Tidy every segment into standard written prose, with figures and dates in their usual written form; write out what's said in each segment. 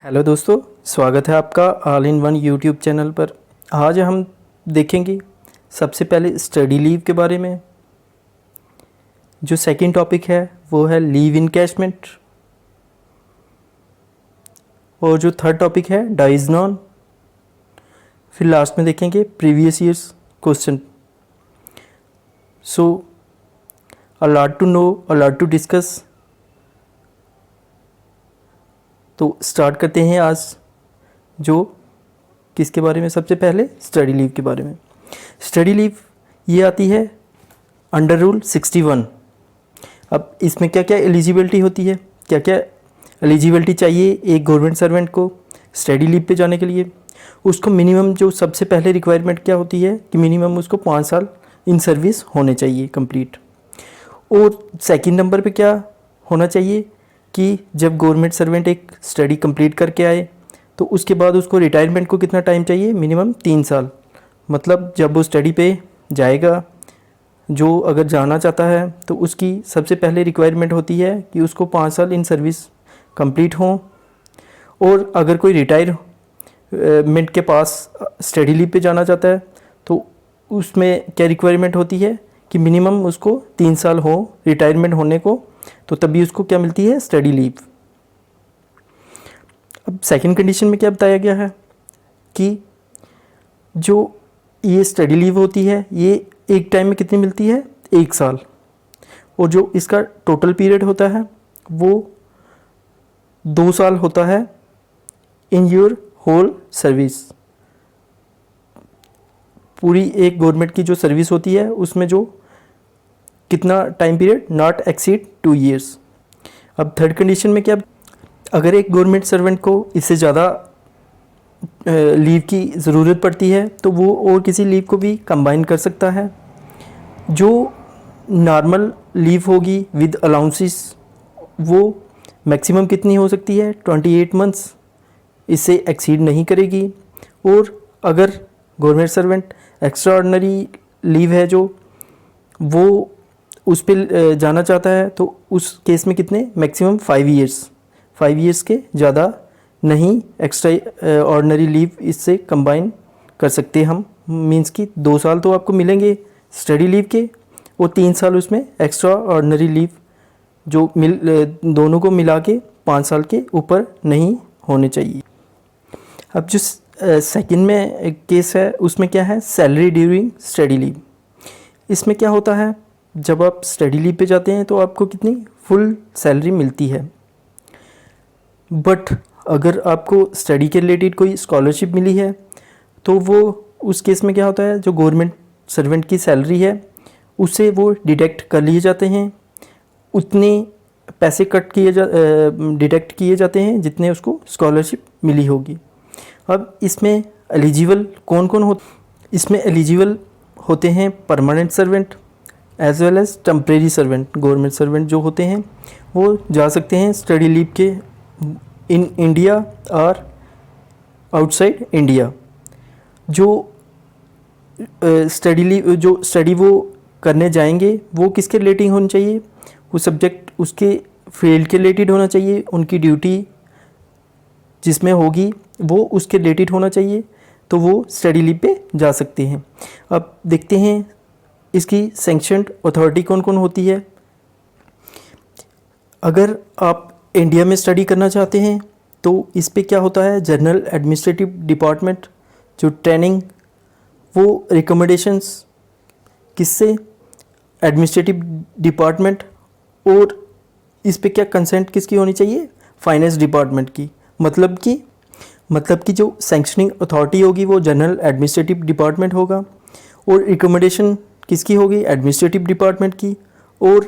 Hello दोस्तों, स्वागत है आपका all in one YouTube channel पर। आज हम देखेंगे सबसे पहले स्टडी लीव के बारे में। जो सेकंड टॉपिक है वो है लीव इनकैशमेंट, और जो थर्ड टॉपिक है डाइज नॉन। फिर लास्ट में देखेंगे previous years question. So a lot to know, a lot to discuss. तो स्टार्ट करते हैं आज जो किसके बारे में। सबसे पहले स्टडी लीव के बारे में। स्टडी लीव ये आती है अंडर रूल 61। अब इसमें क्या क्या एलिजिबिलिटी होती है, क्या क्या एलिजिबिलिटी चाहिए एक गवर्नमेंट सर्वेंट को स्टडी लीव पे जाने के लिए। उसको मिनिमम जो सबसे पहले रिक्वायरमेंट क्या होती है कि मिनिमम उसको 5 साल इन सर्विस होने चाहिए कंप्लीट। और सेकंड नंबर पे क्या होना चाहिए कि जब गवर्नमेंट सर्वेंट एक स्टडी कंप्लीट करके आए तो उसके बाद उसको रिटायरमेंट को कितना टाइम चाहिए, मिनिमम 3 साल। मतलब जब वो स्टडी पे जाएगा, जो अगर जाना चाहता है तो उसकी सबसे पहले रिक्वायरमेंट होती है कि उसको 5 साल इन सर्विस कंप्लीट हों। और अगर कोई रिटायरमेंट के पास स्टडी लीव पे जाना चाहता है तो उसमें क्या रिक्वायरमेंट होती है कि मिनिमम उसको 3 साल हो रिटायरमेंट होने को, तो तभी उसको क्या मिलती है, स्टडी लीव। अब सेकंड कंडीशन में क्या बताया गया है कि जो ये स्टडी लीव होती है ये एक टाइम में कितनी मिलती है, 1 साल। और जो इसका टोटल पीरियड होता है वो 2 साल होता है इन योर होल सर्विस। पूरी एक गवर्नमेंट की जो सर्विस होती है उसमें जो कितना time period, not exceed 2 years. अब थर्ड कंडीशन में क्या, अगर एक गवर्नमेंट सर्वेंट को इससे ज़्यादा लीव की ज़रूरत पड़ती है तो वो और किसी लीव को भी कंबाइन कर सकता है। जो नॉर्मल लीव होगी विद अलाउंसेस वो मैक्सिमम कितनी हो सकती है, 28 मंथ्स, इससे एक्सीड नहीं करेगी। और अगर government servant extra ordinary leave है जो वो उस पर जाना चाहता है तो उस केस में कितने, मैक्सिमम 5 ईयर्स के ज़्यादा नहीं एक्स्ट्रा ऑर्डिनरी लीव इससे कंबाइन कर सकते हम। मींस कि 2 साल तो आपको मिलेंगे स्टडी लीव के और 3 साल उसमें एक्स्ट्रा ऑर्डिनरी लीव जो दोनों को मिला के 5 साल के ऊपर नहीं होने चाहिए। अब जो सेकंड में केस है उसमें क्या है, सैलरी ड्यूरिंग स्टडी लीव। इसमें क्या होता है, जब आप स्टडी लीव पे जाते हैं तो आपको कितनी फुल सैलरी मिलती है। बट अगर आपको स्टडी के रिलेटेड कोई स्कॉलरशिप मिली है तो वो उस केस में क्या होता है, जो गवर्नमेंट सर्वेंट की सैलरी है उससे वो डिडक्ट कर लिए जाते हैं। उतने पैसे डिडक्ट किए जाते हैं जितने उसको स्कॉलरशिप मिली होगी। अब इसमें एलिजिबल कौन कौन हो, इसमें एलिजिबल होते हैं permanent servant as well as temporary servant. Government servant जो होते हैं वो जा सकते हैं स्टडी लीव के इन इंडिया और आउटसाइड इंडिया। जो स्टडी वो करने जाएंगे वो किसके रिलेटेड होनी चाहिए, वो सब्जेक्ट उसके फील्ड के रिलेटेड होना चाहिए। उनकी ड्यूटी जिसमें होगी वो उसके रिलेटेड होना चाहिए, तो वो स्टडी लीव पे जा सकते हैं। अब देखते हैं इसकी सैंक्शनड अथॉरिटी कौन कौन होती है। अगर आप इंडिया में स्टडी करना चाहते हैं तो इस पे क्या होता है, जनरल एडमिनिस्ट्रेटिव डिपार्टमेंट जो ट्रेनिंग, वो रिकमेंडेशंस किससे, एडमिनिस्ट्रेटिव डिपार्टमेंट। और इस पे क्या कंसेंट किसकी होनी चाहिए, फाइनेंस डिपार्टमेंट की। मतलब कि जो सैंक्शनिंग अथॉरिटी होगी वो जनरल एडमिनिस्ट्रेटिव डिपार्टमेंट होगा और रिकमेंडेशन किसकी होगी, एडमिनिस्ट्रेटिव डिपार्टमेंट की। और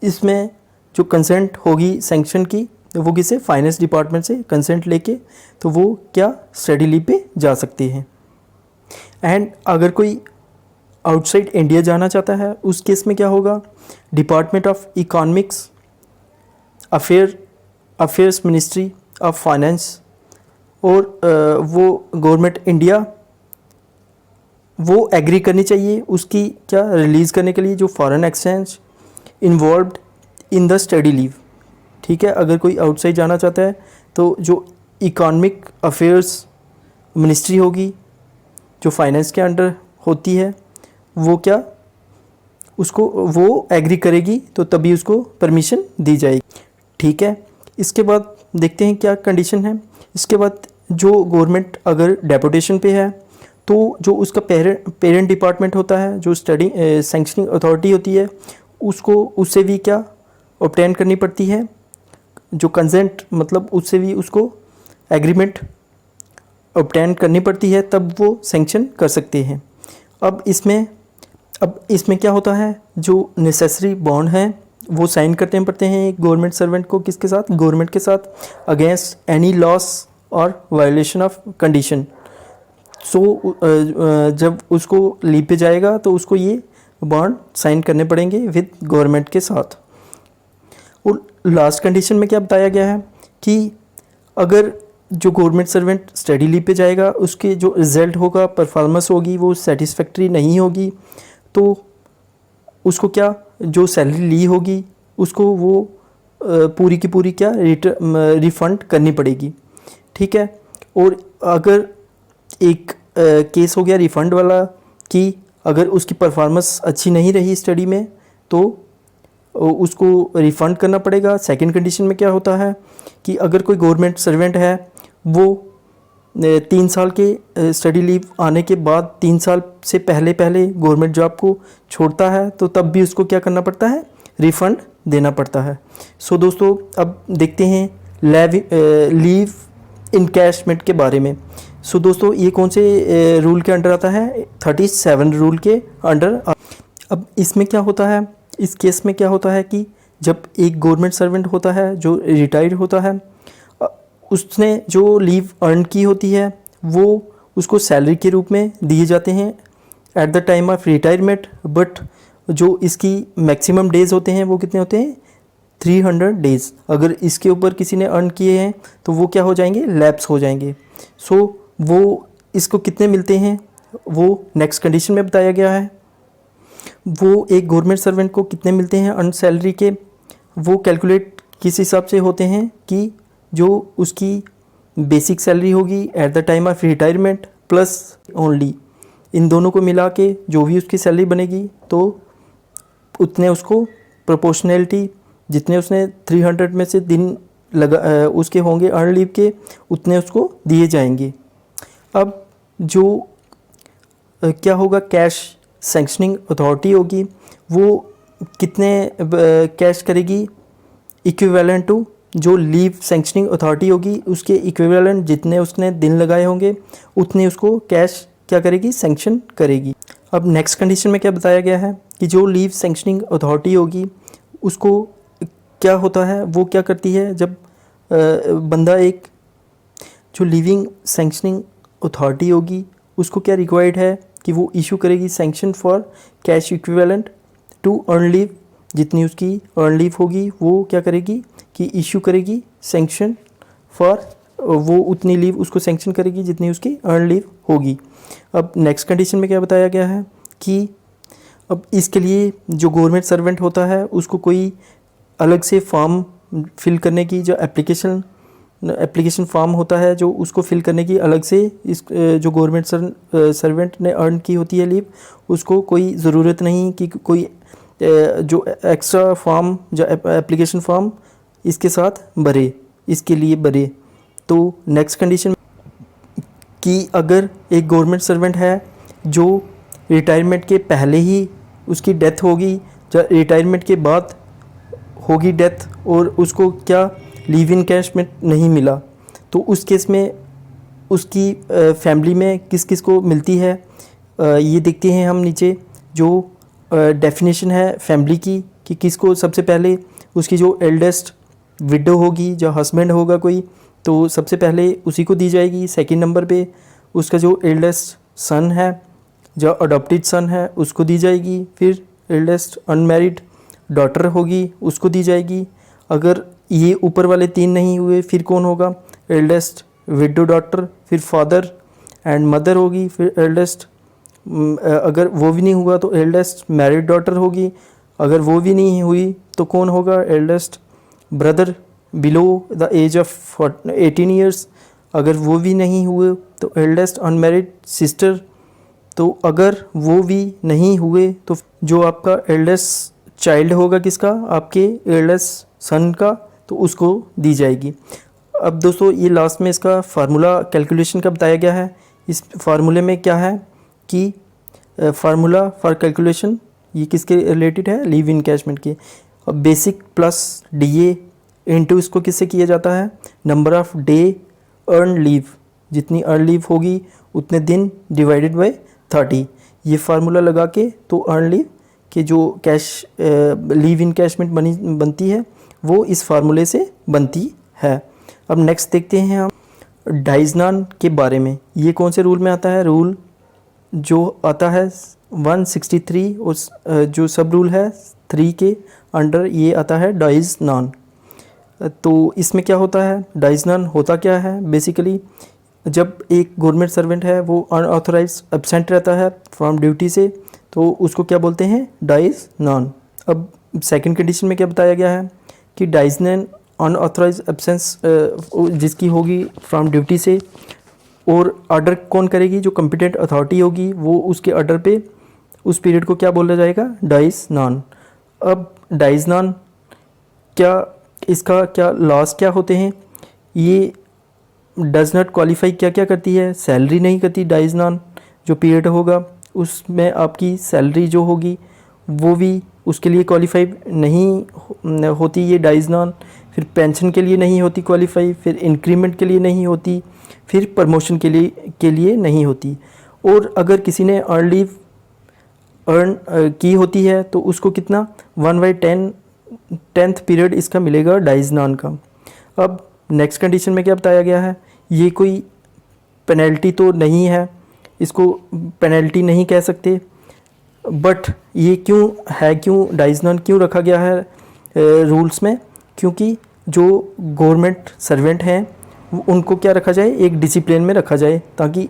इसमें जो कंसेंट होगी सैंक्शन की वो किसे, फाइनेंस डिपार्टमेंट से कंसेंट लेके तो वो क्या स्टडी लीव पे जा सकते हैं। एंड अगर कोई आउटसाइड इंडिया जाना चाहता है उस केस में क्या होगा, department of economics affairs, ministry of finance और वो गवर्नमेंट इंडिया वो एग्री करनी चाहिए उसकी क्या रिलीज़ करने के लिए जो foreign exchange involved in the study leave. ठीक है, अगर कोई आउटसाइड जाना चाहता है तो जो इकोनॉमिक अफेयर्स मिनिस्ट्री होगी जो फाइनेंस के अंडर होती है, वो क्या उसको वो एग्री करेगी तो तभी उसको परमिशन दी जाएगी। ठीक है, इसके बाद देखते हैं क्या कंडीशन है। इसके बाद जो गवर्नमेंट अगर डेपुटेशन पे है तो जो उसका पेरेंट डिपार्टमेंट होता है, जो स्टडी सैंक्शनिंग अथॉरिटी होती है, उसको उससे भी क्या ऑब्टेन करनी पड़ती है, जो कंसेंट मतलब उससे भी उसको एग्रीमेंट ऑब्टेन करनी पड़ती है, तब वो सैंक्शन कर सकते हैं। अब इसमें क्या होता है, जो नेसेसरी बॉन्ड हैं वो साइन करते पड़ते हैं गवर्नमेंट सर्वेंट को, किसके साथ, गवर्नमेंट के साथ, अगेंस्ट एनी लॉस और वायलेशन ऑफ कंडीशन। सो जब उसको लीव पे जाएगा तो उसको ये बॉन्ड साइन करने पड़ेंगे विद गवर्नमेंट के साथ। और लास्ट कंडीशन में क्या बताया गया है कि अगर जो गवर्नमेंट सर्वेंट स्टडी लीव पे जाएगा, उसके जो रिज़ल्ट होगा, परफॉर्मेंस होगी, वो सेटिस्फैक्ट्री नहीं होगी, तो उसको क्या जो सैलरी ली होगी उसको वो पूरी की पूरी क्या रिफ़ंड करनी पड़ेगी। ठीक है, और अगर एक केस हो गया रिफ़ंड वाला कि अगर उसकी परफॉर्मेंस अच्छी नहीं रही स्टडी में तो उसको रिफ़ंड करना पड़ेगा। सेकंड कंडीशन में क्या होता है कि अगर कोई गवर्नमेंट सर्वेंट है वो 3 साल के स्टडी लीव आने के बाद 3 साल से पहले गवर्नमेंट जॉब को छोड़ता है तो तब भी उसको क्या करना पड़ता है, रिफ़ंड देना पड़ता है। सो दोस्तों अब देखते हैं लीव इनकैशमेंट के बारे में। सो दोस्तों ये कौन से रूल के अंडर आता है, 37 रूल के अंडर। अब इसमें क्या होता है, इस केस में क्या होता है कि जब एक गवर्नमेंट सर्वेंट होता है जो रिटायर्ड होता है, उसने जो लीव अर्न की होती है वो उसको सैलरी के रूप में दिए जाते हैं eight the time of retirement. But जो इसकी मैक्सिमम डेज़ होते हैं वो कितने होते हैं, 300 डेज़। अगर इसके ऊपर किसी ने अर्न किए हैं तो वो क्या हो जाएंगे, लैप्स हो जाएंगे। सो वो इसको कितने मिलते हैं वो नेक्स्ट कंडीशन में बताया गया है। वो एक गवर्नमेंट सर्वेंट को कितने मिलते हैं अर्न सैलरी के, वो कैलकुलेट किस हिसाब से होते हैं कि जो उसकी बेसिक सैलरी होगी at the time of retirement plus only, इन दोनों को मिला के जो भी उसकी सैलरी बनेगी तो उतने उसको प्रोपोर्शनैलिटी, जितने उसने 300 में से दिन उसके होंगे अर्न लीव के, उतने उसको दिए जाएंगे। अब जो क्या होगा, कैश सैंक्शनिंग अथॉरिटी होगी वो कितने कैश करेगी, इक्विवेलेंट टू जो लीव सैंक्शनिंग अथॉरिटी होगी उसके इक्विवेलेंट जितने उसने दिन लगाए होंगे उतने उसको कैश क्या करेगी, सैंक्शन करेगी। अब नेक्स्ट कंडीशन में क्या बताया गया है कि जो लीव सैंक्शनिंग अथॉरिटी होगी उसको क्या होता है, वो क्या करती है, जब बंदा एक जो लीविंग सैंक्शनिंग अथॉरिटी होगी उसको क्या रिक्वायर्ड है कि वो इशू करेगी sanction for cash equivalent to earn leave, जितनी उसकी अर्न लीव होगी वो क्या करेगी कि इशू करेगी सैंक्शन फॉर, वो उतनी लीव उसको सैंक्शन करेगी जितनी उसकी अर्न लीव होगी। अब नेक्स्ट कंडीशन में क्या बताया गया है कि अब इसके लिए जो गवर्नमेंट सर्वेंट होता है उसको कोई अलग से फॉर्म फिल करने की, जो एप्लीकेशन फॉर्म होता है जो उसको फिल करने की अलग से इस जो गवर्नमेंट सर्वेंट ने अर्न की होती है लीव, उसको कोई ज़रूरत नहीं कि कोई जो एक्स्ट्रा फॉर्म जो एप्लीकेशन फॉर्म इसके साथ भरे, इसके लिए भरे। तो नेक्स्ट कंडीशन कि अगर एक गवर्नमेंट सर्वेंट है जो रिटायरमेंट के पहले ही उसकी डेथ होगी या रिटायरमेंट के बाद होगी डेथ और उसको क्या लीव इन कैश में नहीं मिला, तो उस केस में उसकी फैमिली में किस किस को मिलती है, ये देखते हैं हम नीचे। जो डेफिनेशन है फैमिली की कि किसको सबसे पहले उसकी जो एल्डेस्ट विडो होगी, जो हस्बैंड होगा कोई, तो सबसे पहले उसी को दी जाएगी। सेकंड नंबर पे उसका जो एल्डेस्ट सन है, जो अडॉप्टेड सन है, उसको दी जाएगी। फिर एल्डेस्ट अनमैरिड डॉटर होगी उसको दी जाएगी। अगर ये ऊपर वाले 3 नहीं हुए फिर कौन होगा, एल्डेस्ट विडो डॉटर, फिर फादर एंड मदर होगी, फिर एल्डेस्ट, अगर वो भी नहीं हुआ तो एल्डेस्ट मैरिड डॉटर होगी। अगर वो भी नहीं हुई तो कौन होगा, eldest brother below the age of 18 years. अगर वो भी नहीं हुए तो एल्डेस्ट अनमैरिड सिस्टर, तो अगर वो भी नहीं हुए तो जो आपका एल्डेस्ट चाइल्ड होगा किसका, आपके एल्डेस्ट सन का, तो उसको दी जाएगी। अब दोस्तों ये लास्ट में इसका फार्मूला कैलकुलेशन का बताया गया है। इस फार्मूले में क्या है कि फार्मूला फॉर कैलकुलेशन ये किसके रिलेटेड है, लीव इनकैशमेंट के। अब बेसिक प्लस DA इनटू इसको किससे किया जाता है, number of day earn leave, जितनी अर्न लीव होगी उतने दिन डिवाइडेड बाय 30। ये फार्मूला लगा के तो अर्न लीव के जो कैश लीव इनकैशमेंट बनती है वो इस फार्मूले से बनती है। अब नेक्स्ट देखते हैं हम डाइजनान के बारे में। ये कौन से रूल में आता है, रूल जो आता है 163 और जो सब रूल है 3 के अंडर ये आता है डाइजनान। तो इसमें क्या होता है, डाइजनान होता क्या है, बेसिकली जब एक गवर्नमेंट सर्वेंट है वो अनऑथराइज एब्सेंट रहता है फ्रॉम ड्यूटी से, तो उसको क्या बोलते हैं, डाइजनान। अब सेकंड कंडीशन में क्या बताया गया है कि डाइजनान अनऑथराइज एब्सेंस जिसकी होगी फ्रॉम ड्यूटी से, और ऑर्डर कौन करेगी, जो कॉम्पिटेंट अथॉरिटी होगी वो उसके ऑर्डर पे उस पीरियड को क्या बोला जाएगा, डाइजनान। अब डाइजनान क्या, इसका क्या लॉस क्या होते हैं, ये डज नॉट क्वालिफाई क्या क्या करती है, सैलरी नहीं करती डाइजनान। जो पीरियड होगा उसमें आपकी सैलरी जो होगी वो भी उसके लिए क्वालिफाई नहीं होती ये डाइजनान। फिर पेंशन के लिए नहीं होती क्वालिफाई, फिर इंक्रीमेंट के लिए नहीं होती, फिर प्रमोशन के लिए नहीं होती। और अगर किसी ने अर्न लीव अर्न की होती है तो उसको कितना 1/10th पीरियड इसका मिलेगा डाइजनान का। अब नेक्स्ट कंडीशन में क्या बताया गया है, ये कोई पेनल्टी तो नहीं है, इसको पेनल्टी नहीं कह सकते, बट ये क्यों है, क्यों डाइजनान क्यों रखा गया है रूल्स में, क्योंकि जो गवर्नमेंट सर्वेंट हैं उनको क्या रखा जाए, एक डिसिप्लिन में रखा जाए, ताकि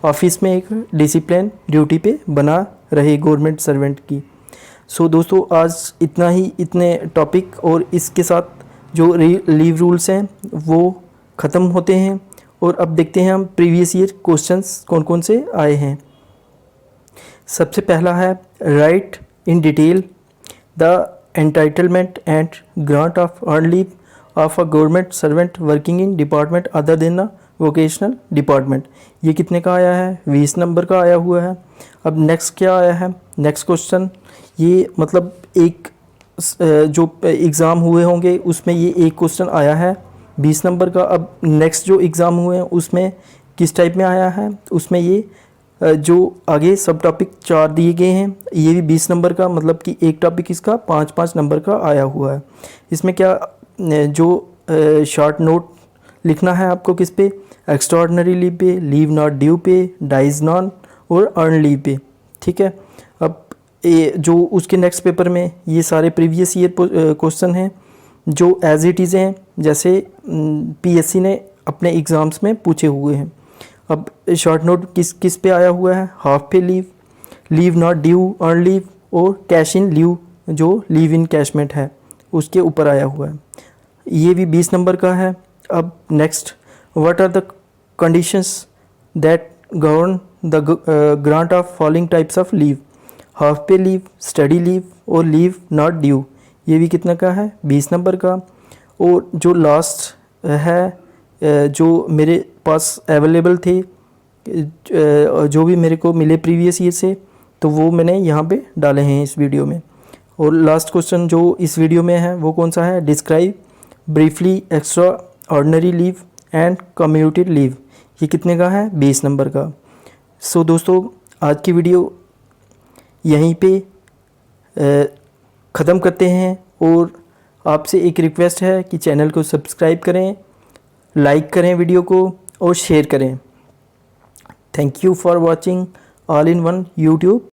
ऑफिस में एक डिसिप्लिन ड्यूटी पे बना रहे गवर्नमेंट सर्वेंट की। सो दोस्तों आज इतना ही, इतने टॉपिक और इसके साथ जो लीव रूल्स हैं वो ख़त्म होते हैं। और अब देखते हैं हम प्रीवियस ईयर क्वेश्चंस कौन कौन से आए हैं। सबसे पहला है right in detail the entitlement and grant of earn leave of a government servant working in department other than the vocational department. ये कितने का आया है, 20 नंबर का आया हुआ है। अब नेक्स्ट क्या आया है, नेक्स्ट क्वेश्चन, ये मतलब एक जो एग्ज़ाम हुए होंगे उसमें ये एक क्वेश्चन आया है 20 नंबर का। अब नेक्स्ट जो एग्ज़ाम हुए हैं उसमें किस टाइप में आया है, उसमें ये जो आगे सब टॉपिक 4 दिए गए हैं, ये भी 20 नंबर का, मतलब कि एक टॉपिक इसका 5-5 नंबर का आया हुआ है। इसमें क्या जो शॉर्ट नोट लिखना है आपको किस पे, एक्स्ट्राऑर्डिनरी लीव पे, लीव नॉट ड्यू पे, डाइजनान और अर्न लीव पे, ठीक है। अब जो उसके नेक्स्ट पेपर में ये सारे प्रीवियस ईयर क्वेश्चन हैं जो एज इट इज़ हैं, जैसे PSC ने अपने एग्ज़ाम्स में पूछे हुए हैं। अब शॉर्ट नोट किस पे आया हुआ है, half pay leave, leave not due, earn leave और कैश इन लीव, जो लीव इन कैशमेंट है उसके ऊपर आया हुआ है। ये भी 20 नंबर का है। अब next, what are the conditions that govern the grant of following types of leave, half pay leave, study leave और लीव नॉट ड्यू। ये भी कितना का है, 20 नंबर का। और जो लास्ट है जो मेरे पास अवेलेबल थे, जो भी मेरे को मिले प्रीवियस ईयर से, तो वो मैंने यहाँ पे डाले हैं इस वीडियो में। और लास्ट क्वेश्चन जो इस वीडियो में है वो कौन सा है, describe briefly extra ordinary leave and commuted leave. ये कितने का है, 20 नंबर का। सो दोस्तों आज की वीडियो यहीं पे ख़त्म करते हैं, और आपसे एक रिक्वेस्ट है कि चैनल को सब्सक्राइब करें, लाइक करें वीडियो को और शेयर करें। Thank you for watching all in one YouTube.